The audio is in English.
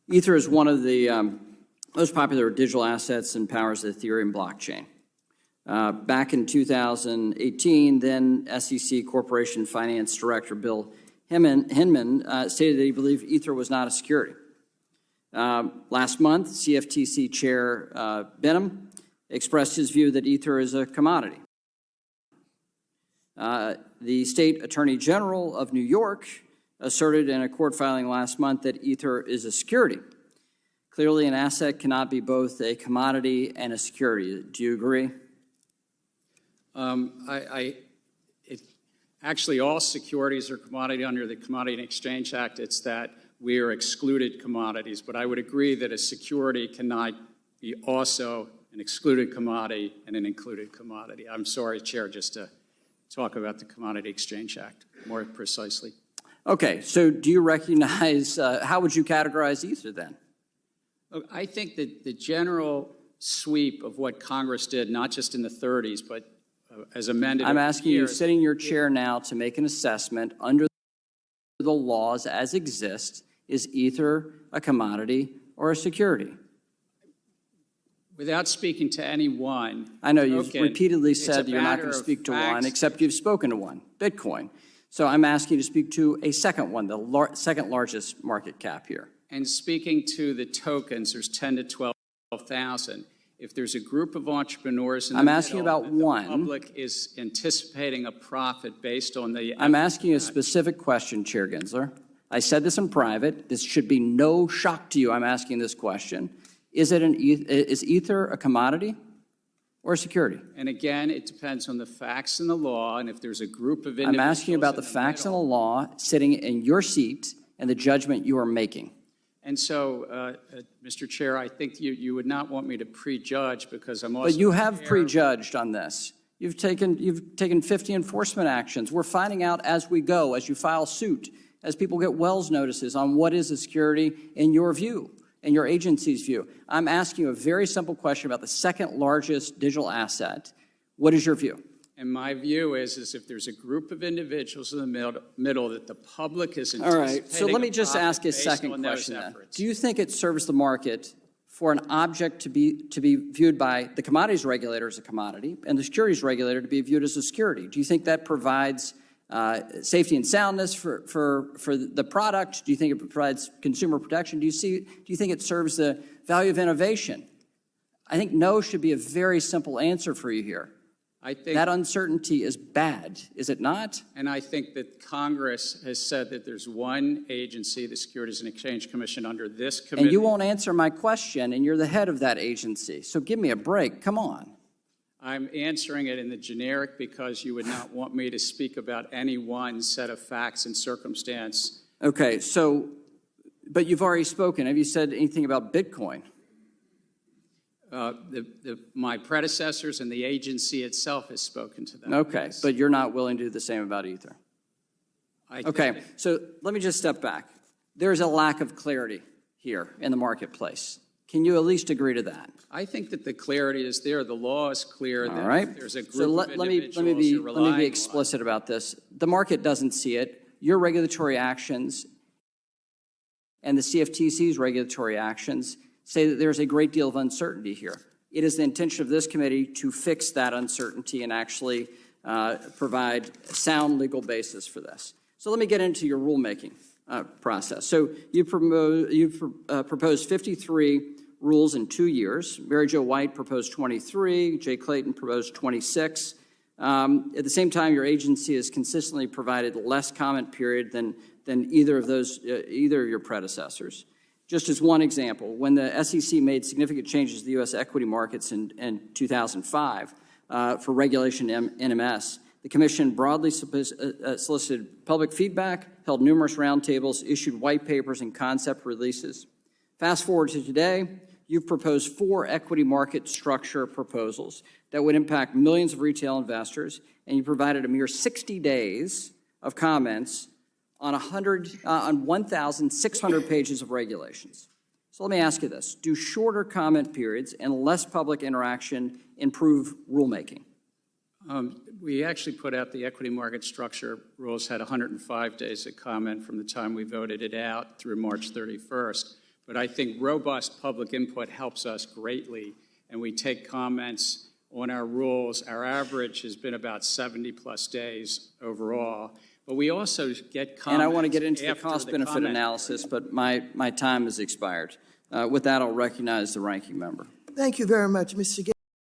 Ether is one of the most popular digital assets and powers the Ethereum blockchain. Back in 2018, then SEC Corporation Finance Director Bill Hinman stated that he believed Ether was not a security. Last month, CFTC Chair Benham expressed his view that Ether is a commodity. The State Attorney General of New York asserted in a court filing last month that Ether is a security. Clearly, an asset cannot be both a commodity and a security. Do you agree? Actually, all securities are commodity under the Commodity and Exchange Act. It's that we are excluded commodities. But I would agree that a security cannot be also an excluded commodity and an included commodity. I'm sorry, Chair, just to talk about the Commodity Exchange Act more precisely. Okay, so do you recognize, how would you categorize Ether then? Look, I think that the general sweep of what Congress did, not just in the 30s, but as amended. I'm asking you, sitting in your chair now, to make an assessment under the laws as exist. Is Ether a commodity or a security? Without speaking to any one. I know you've repeatedly said you're not going to speak to one, except you've spoken to one, Bitcoin. So I'm asking you to speak to a second one, the second largest market cap here. And speaking to the tokens, there's 10 to 12,000. If there's a group of entrepreneurs in the asking about one. The public is anticipating a profit based on the... I'm asking you a specific question, Chair Gensler. I said this in private. This should be no shock to you. I'm asking this question. Is Ether a commodity or a security? And again, it depends on the facts and the law, and if there's a group of individuals... I'm asking you about the facts and the law sitting in your seat and the judgment you are making. And so, Mr. Chair, I think you would not want me to prejudge because I'm also... But you have prejudged on this. You've taken 50 enforcement actions. We're finding out as we go, as you file suit, as people get Wells notices on what is a security in your view, in your agency's view. I'm asking you a very simple question about the second largest digital asset. What is your view? And my view is if there's a group of individuals in the middle that the public is anticipating... All right, so let me just ask a second question then. Do you think it serves the market for an object to be viewed by the commodities regulator as a commodity and the securities regulator to be viewed as a security? Do you think that provides safety and soundness for the product? Do you think it provides consumer protection? Do you think it serves the value of innovation? I think no should be a very simple answer for you here. I think that uncertainty is bad, is it not? And I think that Congress has said that there's one agency, the Securities and Exchange Commission, under this committee. And you won't answer my question, and you're the head of that agency. So give me a break. Come on. I'm answering it in the generic because you would not want me to speak about any one set of facts and circumstance. Okay, so, but you've already spoken. Have you said anything about Bitcoin? My predecessors and the agency itself has spoken to them. Okay, yes. But you're not willing to do the same about Ether. Okay, so let me just step back. There's a lack of clarity here in the marketplace. Can you at least agree to that? I think that the clarity is there. The law is clear. All right. There's a group of individuals let me be explicit about this. The market doesn't see it. Your regulatory actions and the CFTC's regulatory actions say that there's a great deal of uncertainty here. It is the intention of this committee to fix that uncertainty and actually provide a sound legal basis for this. So let me get into your rulemaking process. So you've proposed 53 rules in 2 years. Mary Jo White proposed 23. Jay Clayton proposed 26. At the same time, your agency has consistently provided less comment period than either of your predecessors. Just as one example, when the SEC made significant changes to the U.S. equity markets in 2005 for regulation NMS, the Commission broadly solicited public feedback, held numerous roundtables, issued white papers and concept releases. Fast forward to today, you've proposed 4 equity market structure proposals that would impact millions of retail investors, and you provided a mere 60 days of comments on 1,600 pages of regulations. So let me ask you this. Do shorter comment periods and less public interaction improve rulemaking? We actually put out the equity market structure rules, had 105 days of comment from the time we voted it out through March 31st. But I think robust public input helps us greatly, and we take comments on our rules. Our average has been about 70-plus days overall. But we also get comments. And I want to get into the after cost-benefit comment analysis, but my time has expired. With that, I'll recognize the ranking member. Thank you very much, Mr.